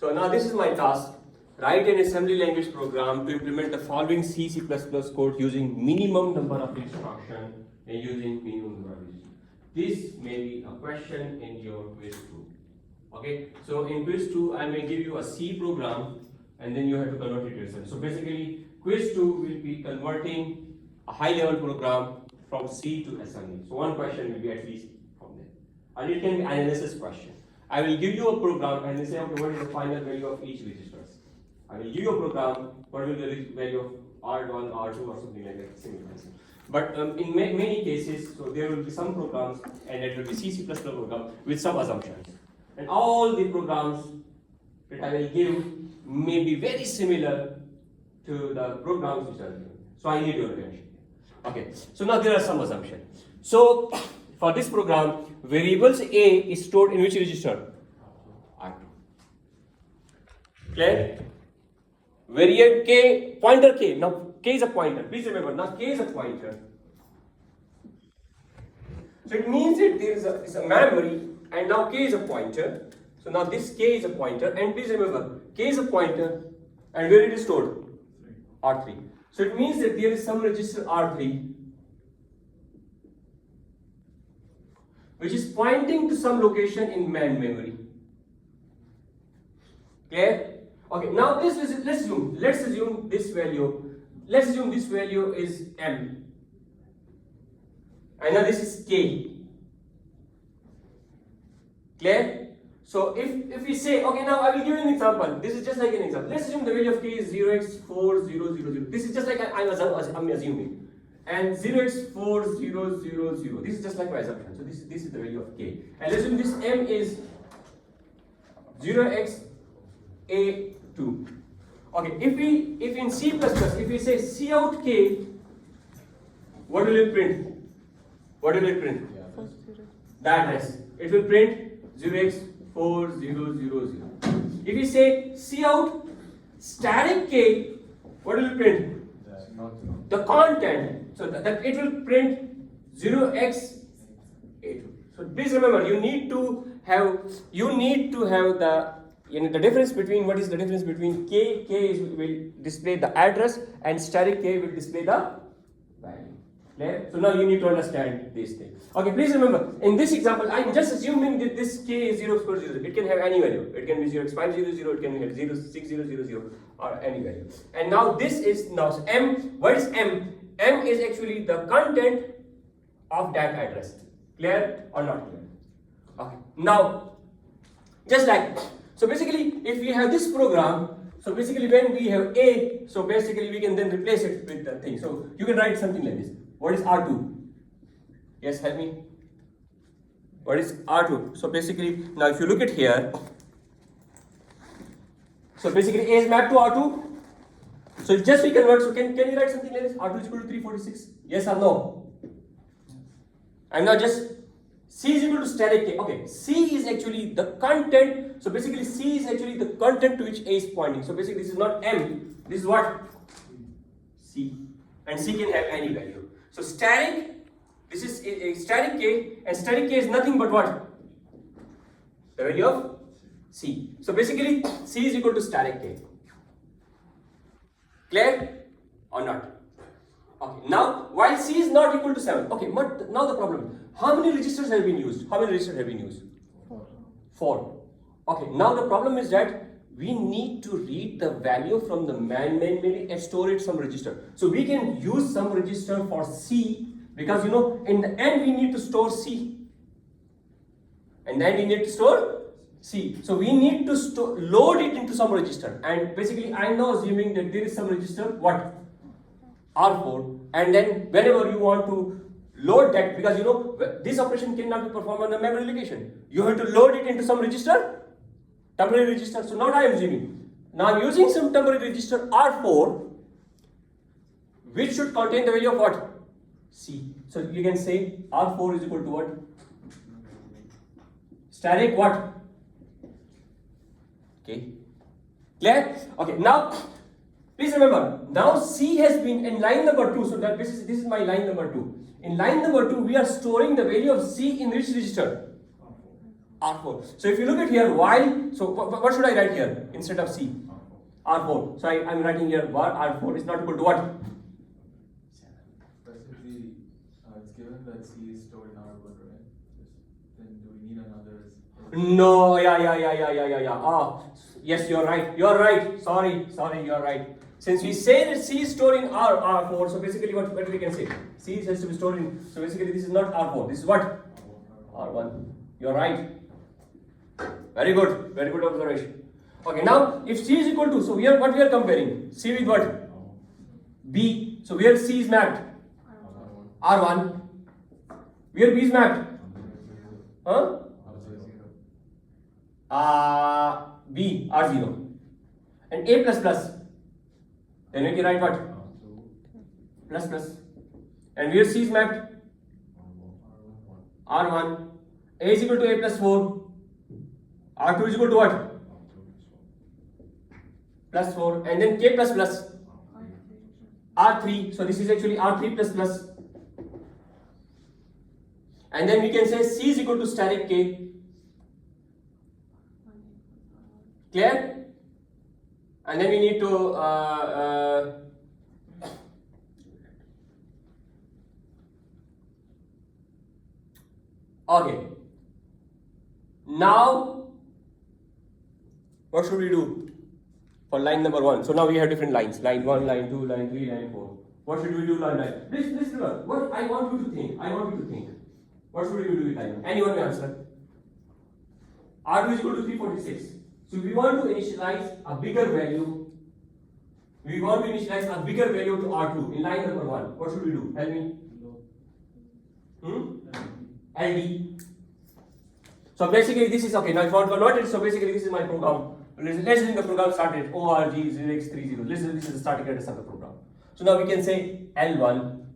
So now this is my task. Write an assembly language program to implement the following C, C++ code using minimum number of instructions and using minimum number of instructions. This may be a question in your quiz 2. Okay, so in quiz 2, I may give you a C program and then you have to convert it yourself. So basically, quiz 2 will be converting a high level program from C to assembly. So one question will be at least from there. And it can be analysis question. I will give you a program and they say, okay, what is the final value of each register? I will give you a program, what will be the value of R1, R2 or something like that, similar. But in many cases, so there will be some programs and it will be C++ program with some assumptions. And all the programs that I will give may be very similar to the programs which are given. So I need your attention. Okay, so now there are some assumptions. So for this program, variables A is stored in which register? R2. Clear? Variable K, pointer K. Now K is a pointer. Please remember, now K is a pointer. So it means that there is a memory and now K is a pointer. So now this K is a pointer and please remember, K is a pointer and where it is stored? R3. So it means that there is some register R3 which is pointing to some location in main memory. Clear? Okay, now let's assume this value. Let's assume this value is M. And now this is K. Clear? So if we say, okay, now I will give you an example. This is just like an example. Let's assume the value of K is 0x4000. This is just like I'm assuming. And 0x4000. This is just like my assumption. So this is the value of K. And let's assume this M is 0x82. Okay, if in C++, if we say cout K, what will it print? What will it print? The address. It will print 0x4000. If we say cout static K, what will it print? The content. So that it will print 0x82. So please remember, you need to have the difference between, what is the difference between K will display the address and static K will display the value. Clear? So now you need to understand this thing. Okay, please remember, in this example, I'm just assuming that this K is 0x4000. It can have any value. It can be 0x500, it can be 0x6000 or any value. And now this is now M. What is M? M is actually the content of that address. Clear or not clear? Okay. Now, just like, so basically, if we have this program, so basically when we have A, so basically we can then replace it with the thing. So you can write something like this. What is R2? Yes, help me. What is R2? So basically, now if you look at here, so basically A is mapped to R2. So just we convert, so can you write something like this? R2 is equal to 346. Yes or no? And now just C is equal to static K. Okay, C is actually the content. So basically C is actually the content to which A is pointing. So basically this is not M. This is what? C. And C can have any value. So static, this is a static K, and static K is nothing but what? The value of C. So basically C is equal to static K. Clear or not? Okay, now while C is not equal to 7. Okay, but now the problem. How many registers have been used? How many registers have been used? 4. Okay, now the problem is that we need to read the value from the main memory and store it some register. So we can use some register for C because in the end we need to store C. And then we need to store C. So we need to load it into some register. And basically I'm now assuming that there is some register, what? R4. And then whenever you want to load that, because this operation cannot be performed on a memory location. You have to load it into some register, temporary register. So now I am assuming. Now I'm using some temporary register R4, which should contain the value of what? C. So you can say R4 is equal to what? Static what? Okay. Clear? Okay. Now, please remember. Now C has been in line number 2. So that this is my line number 2. In line number 2, we are storing the value of C in which register? R4. So if you look at here, while, so what should I write here instead of C? R4. So I'm writing here R4 is not equal to what? Specifically, it's given that C is stored in R1, right? Then do we need another? No, yeah. Yes, you're right. Sorry, you're right. Since we say that C is stored in R4, so basically what we can say? C has to be stored in, so basically this is not R4, this is what? R1. You're right. Very good observation. Okay, now if C is equal to, so what we are comparing? C with what? B. So where C is mapped? R1. Where B is mapped? Huh? B, R0. And A plus plus. Then we can write what? Plus plus. And where C is mapped? R1. A is equal to A plus 4. R2 is equal to what? Plus 4. And then K plus plus. R3. So this is actually R3 plus plus. And then we can say C is equal to steric K. Clear? And then we need to okay. Now what should we do for line number 1? So now we have different lines. Line 1, line 2, line 3, line 4. What should we do line 9? Please remember, what I want you to think. What should we do with line 1? Anyone may answer. R2 is equal to 346. So we want to initialize a bigger value. We want to initialize a bigger value to R2 in line number 1. What should we do? Help me. LD. So basically this is okay. Now if I want to convert it, so basically this is my program. Let's assume the program started ORG0x30. This is the starting address of the program. So now we can say L1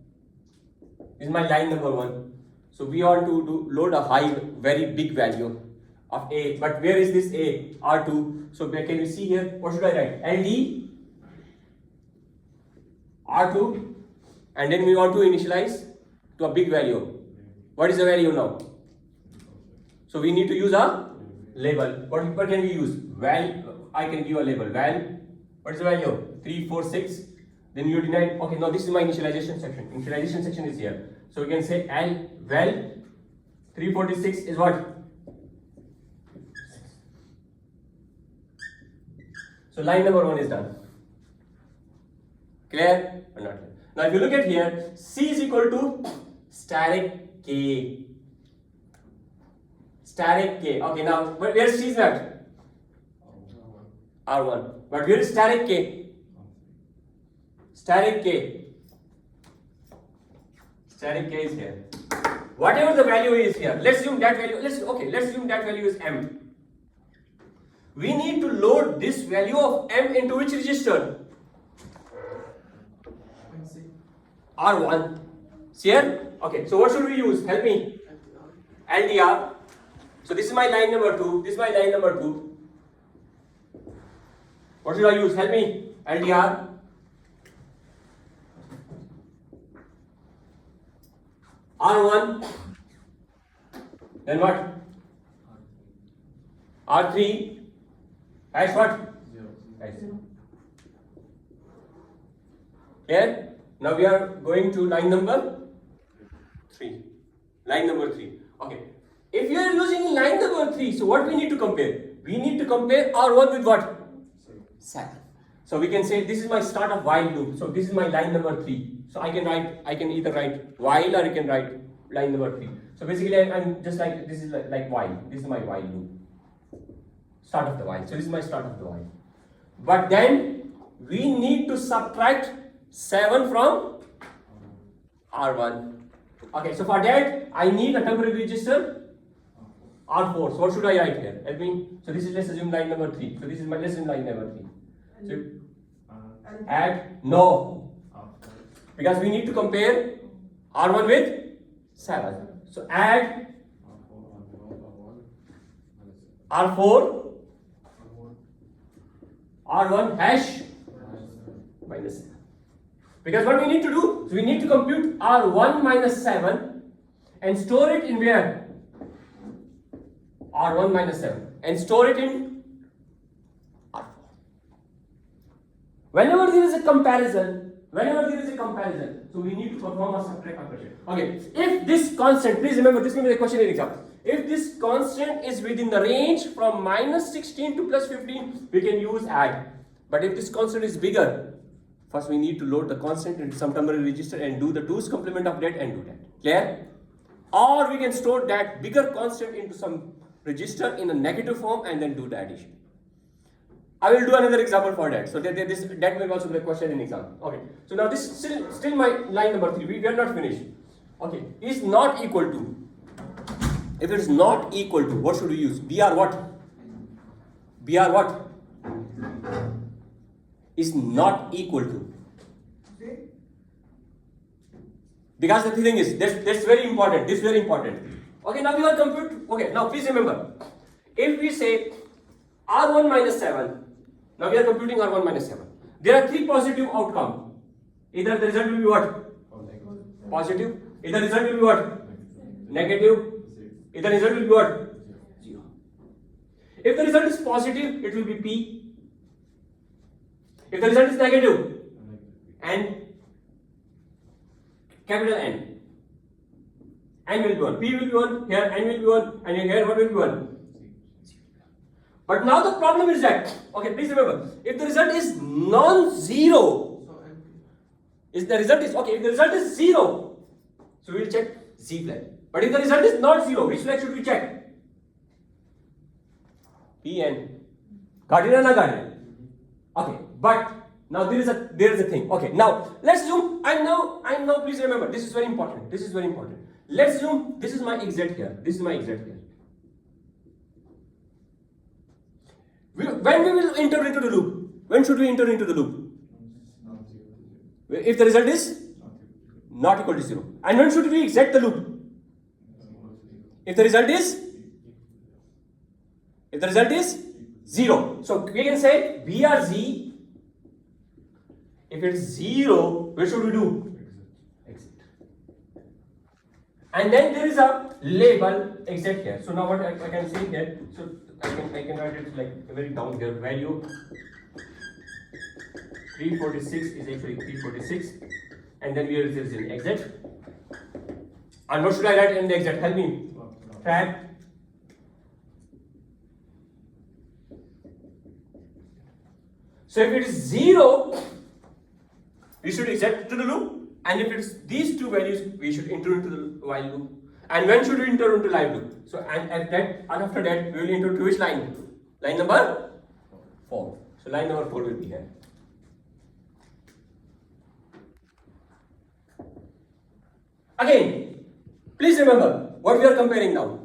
is my line number 1. So we want to load a very big value of A. But where is this A? R2. So can you see here? What should I write? LD R2, and then we want to initialize to a big value. What is the value now? So we need to use a label. What can we use? Val. I can give a label. Val. What is the value? 346. Then you deny. Okay, now this is my initialization section. Initialization section is here. So we can say L val 346 is what? So line number 1 is done. Clear or not clear? Now if you look at here, C is equal to steric K. Steric K. Okay, now where is C is mapped? R1. But where is steric K? Steric K. Steric K is here. Whatever the value is here, let's assume that value. Let's assume that value is M. We need to load this value of M into which register? R1. See here? Okay, so what should we use? Help me. LDR. So this is my line number 2. This is my line number 2. What should I use? Help me. LDR. R1. Then what? R3. Hash what? 0. Clear? Now we are going to line number 3. Line number 3. Okay. If you are using line number 3, so what we need to compare? We need to compare R1 with what? 7. So we can say this is my start of while loop. So this is my line number 3. So I can either write while or I can write line number 3. So basically I'm just like, this is like while. This is my while loop. Start of the while. So this is my start of the while. But then we need to subtract 7 from R1. Okay, so for that I need a temporary register R4. So what should I write here? Help me. So this is, let's assume line number 3. So this is my, let's assume line number 3. So add no. Because we need to compare R1 with 7. So add R4 R1 hash minus 7. Because what we need to do, so we need to compute R1 minus 7 and store it in where? R1 minus 7 and store it in R4. Whenever there is a comparison, so we need to perform a subtract operation. Okay, if this constant, please remember this will be the question in exam. If this constant is within the range from minus 16 to plus 15, we can use add. But if this constant is bigger, first we need to load the constant into some temporary register and do the 2's complement of that and do that. Clear? Or we can store that bigger constant into some register in a negative form and then do the addition. I will do another example for that. So that will also be a question in exam. Okay. So now this is still my line number 3. We are not finished. Okay. Is not equal to. If it is not equal to, what should we use? BR what? BR what? Is not equal to. Because the thing is, that's very important. This is very important. Okay, now we are compute. Okay, now please remember. If we say R1 minus 7, now we are computing R1 minus 7. There are 3 positive outcomes. Either the result will be what? Positive. Either the result will be what? Negative. Either the result will be what? 0. If the result is positive, it will be P. If the result is negative, N. Capital N. N will be 1. P will be 1. Here N will be 1. And here what will be 1? But now the problem is that, okay, please remember, if the result is non-zero, if the result is 0, so we will check Z flag. But if the result is not 0, which flag should we check? P N. Got it or not got it? Okay, but now there is a thing. Okay, now let's zoom. I know. Please remember, this is very important. Let's zoom. This is my exit here. When we will enter into the loop? When should we enter into the loop? If the result is not equal to 0. And when should we exit the loop? If the result is 0. So we can say BRZ. If it's 0, what should we do? Exit. And then there is a label exit here. So now what I can say here, so I can write it like very down here. Value 346 is actually 346, and then here is an exit. And what should I write in the exit? Help me. Tag. So if it is 0, we should exit to the loop, and if it's these two values, we should enter into the while loop. And when should we enter into live loop? So and after that, we will enter to which line? Line number 4. So line number 4 will be here. Again, please remember what we are comparing now.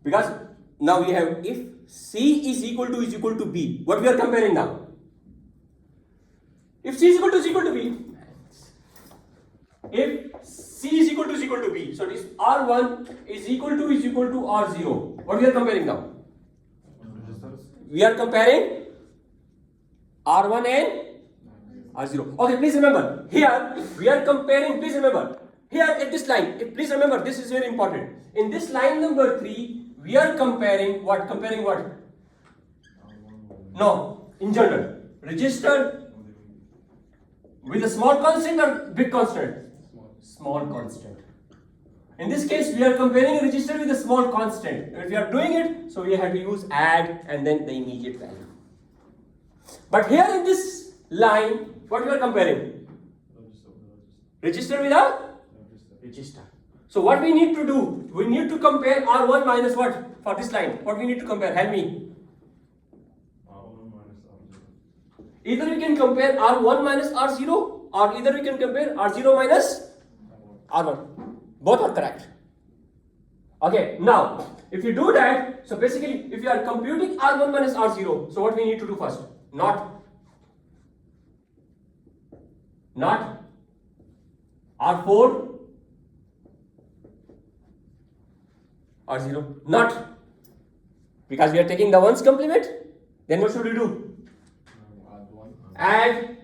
Because now we have if C is equal to B. What we are comparing now? If C is equal to B, if C is equal to B, so this R1 is equal to R0. What we are comparing now? We are comparing R1 and R0. Okay, please remember, here we are comparing, please remember, here at this line, please remember, this is very important. In this line number 3, we are comparing what? Comparing what? No, in general, register with a small constant or big constant? Small constant. In this case, we are comparing a register with a small constant. If we are doing it, so we have to use add and then the immediate value. But here in this line, what we are comparing? Register with a register. So what we need to do? We need to compare R1 minus what? For this line, what we need to compare? Help me. R1 minus R0. Either we can compare R1 minus R0, or either we can compare R0 minus R1. Both are correct. Okay, now if you do that, so basically if you are computing R1 minus R0, so what we need to do first? Not R4 R0, not, because we are taking the ones complement. Then what should we do? Add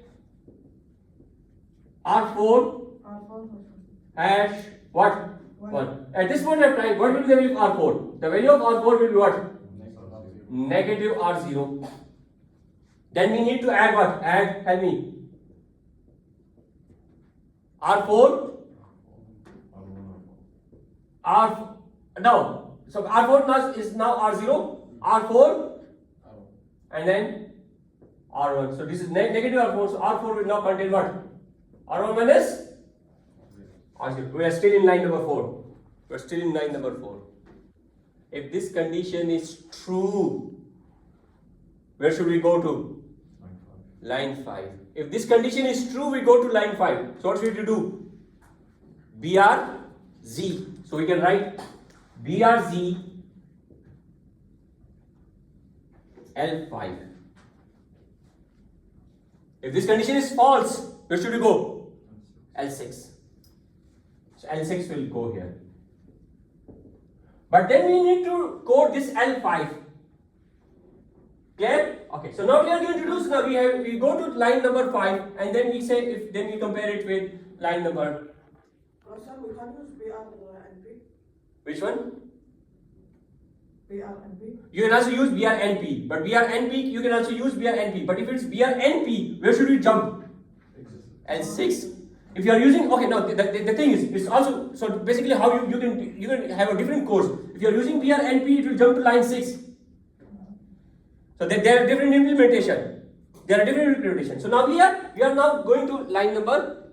R4 hash what? 1. At this point of time, what will be the value of R4? The value of R4 will be what? Negative R0. Then we need to add what? Add, help me. R4. R, now, so R4 plus is now R0, R4, and then R1. So this is negative R4, so R4 will now contain what? R1 minus R0. We are still in line number 4. We are still in line number 4. If this condition is true, where should we go to? Line 5. If this condition is true, we go to line 5. So what should we do? BRZ. So we can write BRZ L5. If this condition is false, where should we go? L6. So L6 will go here. But then we need to code this L5. Clear? Okay, so now we are going to do, so now we go to line number 5 and then we say, then we compare it with line number. Sir, we can use BR and P. Which one? BR and P. You can also use BRNP, but BRNP, you can also use BRNP. But if it's BRNP, where should we jump? L6. If you are using, okay, now the thing is, it's also, so basically how you can have a different course. If you are using BRNP, it will jump to line 6. So there are different implementation. So now we are now going to line number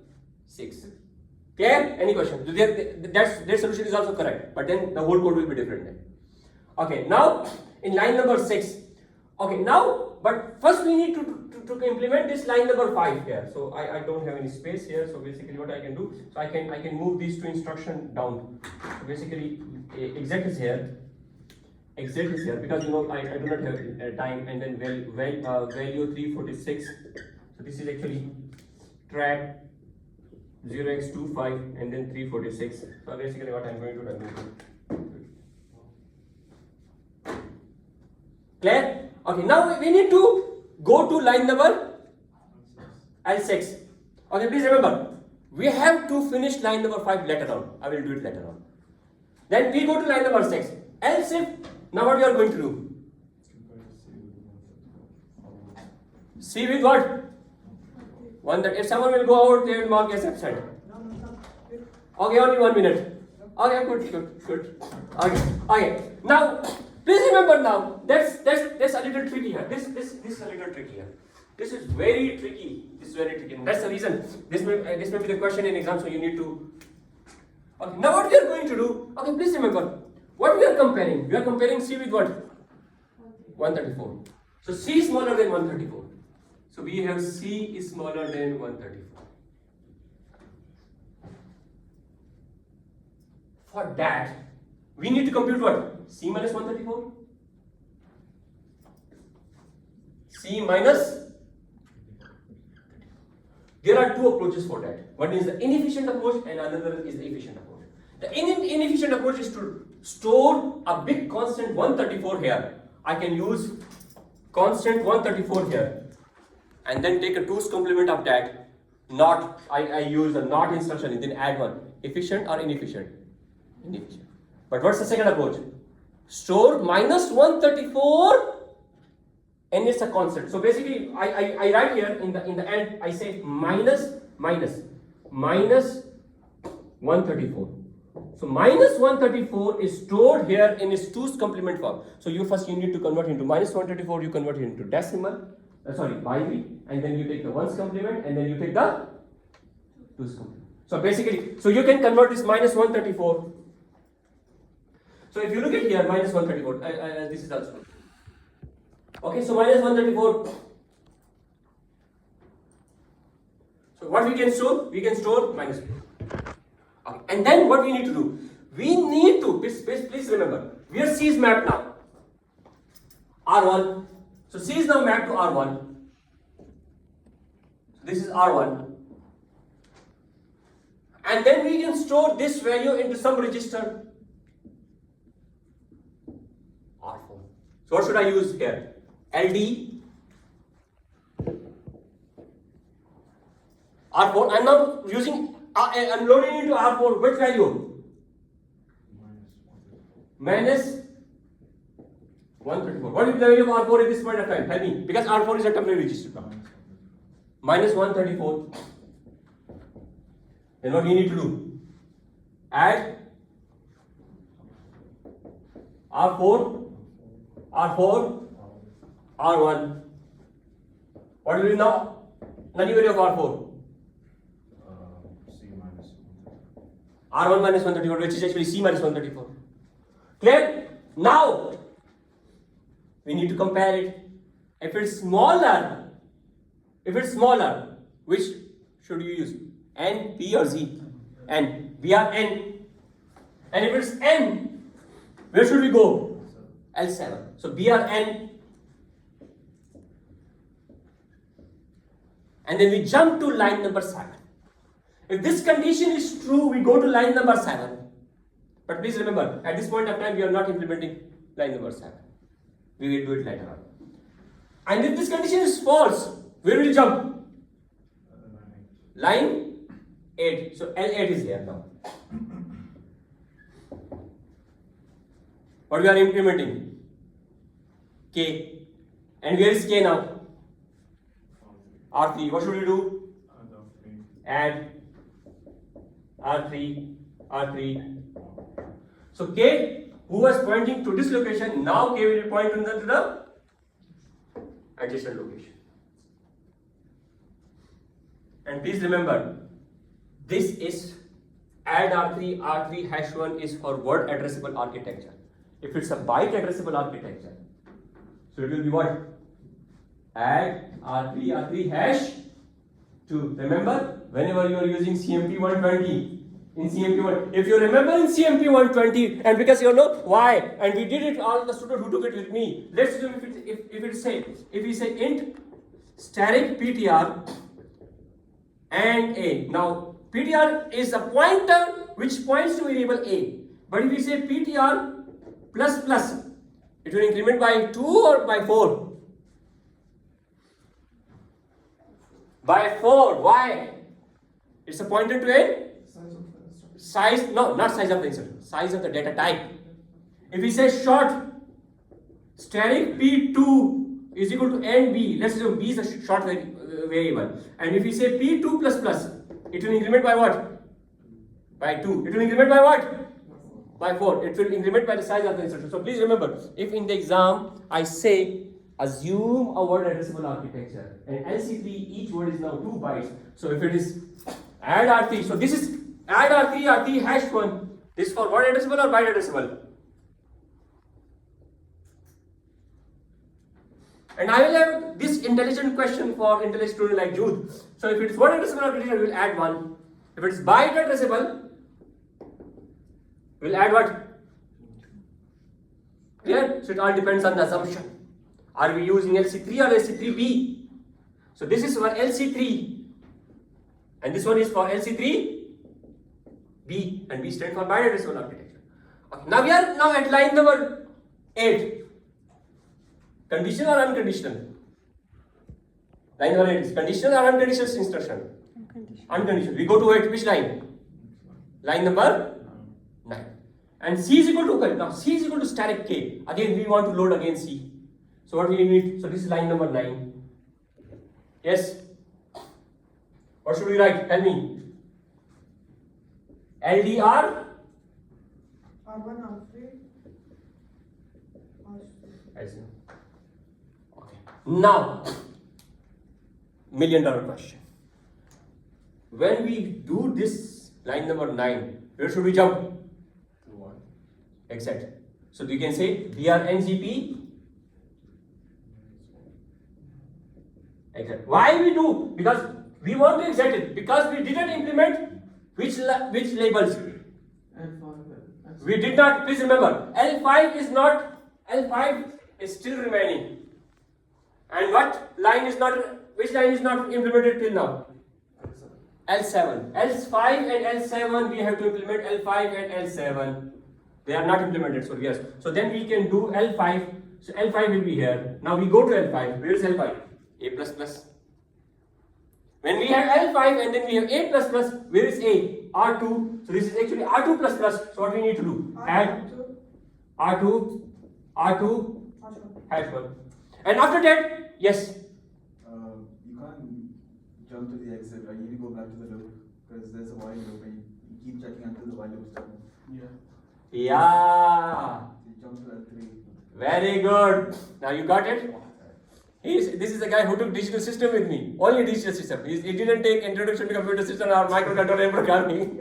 6. Clear? Any question? Their solution is also correct, but then the whole code will be different then. Okay, now in line number 6. Okay, now, but first we need to implement this line number 5 here. So I don't have any space here. So basically what I can do, so I can move these two instructions down. So basically exec is here. Exec is here because I do not have time, and then value 346. So this is actually track 0x25 and then 346. So basically what I'm going to do. Clear? Okay, now we need to go to line number L6. Okay, please remember, we have to finish line number 5 later on. I will do it later on. Then we go to line number 6. Else, now what we are going to do? C with what? One that if someone will go out, they will mark as absent. Okay, only 1 minute. Okay, good. Okay. Now, please remember now, that's a little tricky here. This is a little tricky here. This is very tricky. And that's the reason. This may be the question in exam, so you need to. Okay. Now what we are going to do? Okay, please remember what we are comparing. We are comparing C with what? 134. So C is smaller than 134. So we have C is smaller than 134. For that, we need to compute what? C minus 134? C minus? There are two approaches for that. One is the inefficient approach and another is the efficient approach. The inefficient approach is to store a big constant 134 here. I can use constant 134 here and then take a 2's complement of that. Not, I use the not instruction and then add one. Efficient or inefficient? Inefficient. But what's the second approach? Store minus 134 and it's a constant. So basically I write here in the end I say minus 134. So minus 134 is stored here in its 2's complement form. So you need to convert into minus 134, you convert it into decimal, binary, and then you take the 1's complement and then you take the 2's complement. So basically, so you can convert this minus 134. So if you look at here, minus 134, this is also. Okay, so minus 134. So what we can store? We can store minus 2. Okay. And then what we need to do? We need to, please remember, where C is mapped now? R1. So C is now mapped to R1. This is R1. And then we can store this value into some register. R4. So what should I use here? LD. R4. I'm now using, I'm loading into R4. Which value? minus 134. What is the value of R4 at this point of time? Tell me. Because R4 is a temporary register now. Minus 134. Then what we need to do? Add R4, R4, R1. What will be now? The new value of R4. C minus 1. R1 minus 134, which is actually C minus 134. Clear? Now, we need to compare it. If it's smaller, which should you use? N, P or Z? N. We are N. And if it's N, where should we go? L7. So B are N. And then we jump to line number 7. If this condition is true, we go to line number 7. But please remember, at this point of time, we are not implementing line number 7. We will do it later on. And if this condition is false, where will we jump? Line 8. So L8 is here now. What we are implementing? K. And where is K now? R3. What should we do? Add R3, R3. So K, who was pointing to this location, now K will be pointing to the adjacent location. And please remember, this is add R3, R3 hash 1 is for word addressable architecture. If it's a byte addressable architecture, so it will be what? Add R3, R3 hash 2. Remember, whenever you are using CMP 120, in CMP 1, if you remember in CMP 120, and because you know why, and we did it, all the students who took it with me, let's assume if we say int static PTR and A. Now, PTR is a pointer which points to variable A. But if we say PTR plus plus, it will increment by 2 or by 4? By 4. Why? It's a pointer to A? Size, no, not size of the instruction, size of the data type. If we say short, static P2 is equal to NB, let's assume B is a short variable. And if we say P2 plus plus, it will increment by what? By 2. It will increment by what? By 4. It will increment by the size of the instruction. So please remember, if in the exam I say assume a word addressable architecture and LC3, each word is now 2 bytes. So if it is add R3, so this is add R3, R3 hash 1. This is for word addressable or byte addressable? And I will have this intelligent question for intelligent student like Jude. So if it is word addressable architecture, we will add 1. If it is byte addressable, we will add what? Clear? So it all depends on the assumption. Are we using LC3 or LC3B? So this is for LC3. And this one is for LC3B. And B stands for byte addressable architecture. Okay. Now we are now at line number 8. Conditional or unconditional? Line number 8 is conditional or unconditional instruction? Unconditional. We go to it, which line? Line number 9. And C is equal to, now C is equal to static K. Again, we want to load again C. So what we need, so this is line number 9. Yes? What should we write? Tell me. LDR? R1, R3, I see. Okay. Now, $1 million question. When we do this line number 9, where should we jump? To 1. Exact. So we can say BRNGP. Exact. Why we do? Because we want to exact it. Because we didn't implement which labels. We did not. Please remember, L5 is not. L5 is still remaining. And what line is not? Which line is not implemented till now? L7. L5 and L7 we have to implement L5 and L7. They are not implemented. So yes. So then we can do L5. So L5 will be here. Now we go to L5. Where is L5? A++. When we have L5 and then we have A++, where is A? R2. So this is actually R2++. So what we need to do? Add R2, R2, H1. hash 1. And after that, yes. You can't jump to the exit, right? You need to go back to the loop because there's a while loop and you keep checking until the while loop is done. Yeah. So you jump to L3. Very good. Now you got it? This is the guy who took digital system with me. Only digital system. He didn't take introduction to computer system or microcontroller and programming.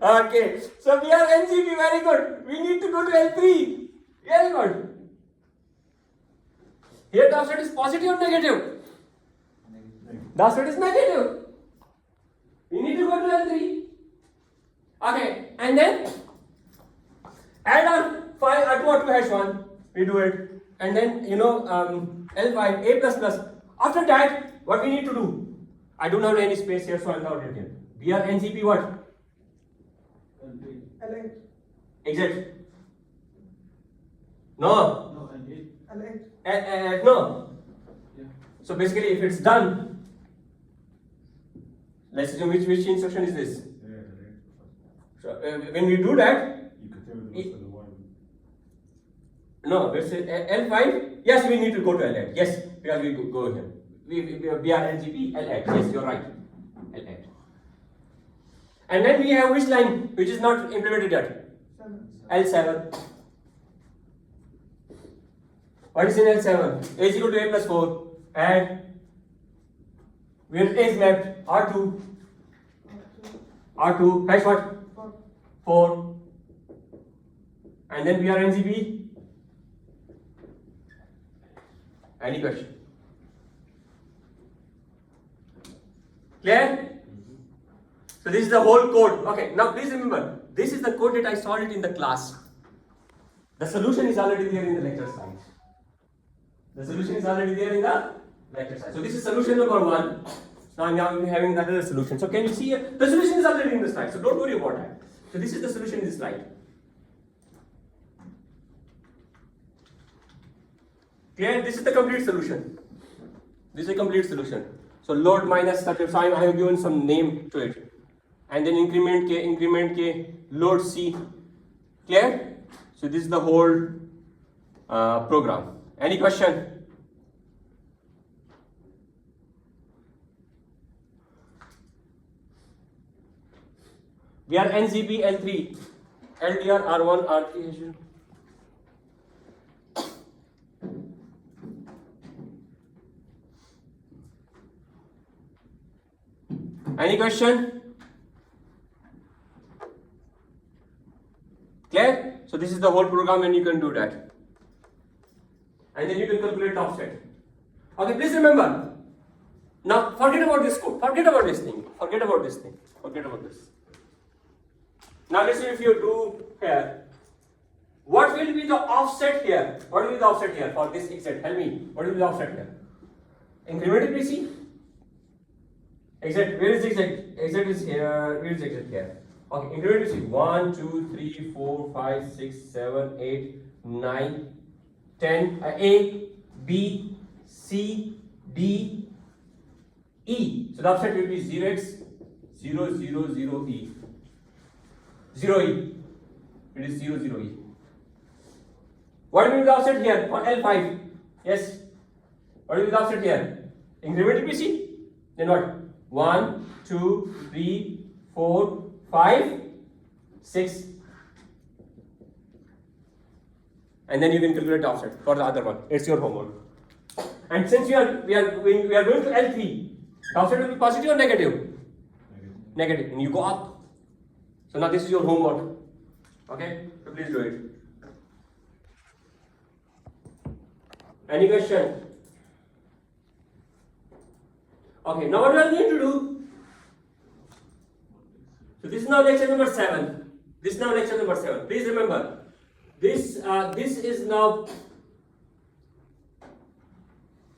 Okay. So we are NGP. Very good. We need to go to L3. Very good. Here the offset is positive or negative? The offset is negative. We need to go to L3. Okay. And then add on 5 2 or 2 hash 1. We do it. And then, L5, A++. After that, what we need to do? I don't have any space here, so I'll not write here. We are NGP what? L8. Exit. No. L8. No. So basically, if it's done, let's assume which instruction is this? So when we do that, You continue to go to the one. no, let's say L5. Yes, we need to go to L8. Yes, because we go here. We are NGP L8. Yes, you're right. L8. And then we have which line which is not implemented yet? 7. L7. What is in L7? A is equal to A plus 4. And where A is mapped? R2. R2. Hash what? 4. 4. And then we are NGP. Any question? Clear? So this is the whole code. Okay, now please remember, this is the code that I solved it in the class. The solution is already there in the lecture slide. The solution is already there in the lecture slide. So this is solution number 1. Now I'm having another solution. So can you see it? The solution is already in the slide. So don't worry about that. So this is the solution in the slide. Clear? This is the complete solution. This is a complete solution. So load minus 30. So I have given some name to it. And then increment K, load C. Clear? So this is the whole program. Any question? We are NGP L3, LDR R1 R3. Any question? Clear? So this is the whole program and you can do that. And then you can calculate offset. Okay, please remember. Now forget about this code. Forget about this thing. Forget about this thing. Forget about this. Now listen, if you do here, what will be the offset here? What will be the offset here for this exit? Tell me, what will be the offset here? Incremental PC? Exit, where is the exit? Exit is here, where is the exit here? Okay, incremental PC. 1, 2, 3, 4, 5, 6, 7, 8, 9, 10. A, B, C, D, E. So the offset will be 0x, 0, 0, 0, E. 0E. It is 0, 0E. What will be the offset here for L5? Yes. What will be the offset here? Incremental PC? Then what? 1, 2, 3, 4, 5, 6. And then you can calculate the offset for the other one. It's your homework. And since we are going to L3, the offset will be positive or negative? Negative. And you go up. So now this is your homework. Okay? So please do it. Any question? Okay, now what we are going to do? So this is now lecture number 7. This is now lecture number 7. Please remember, this is now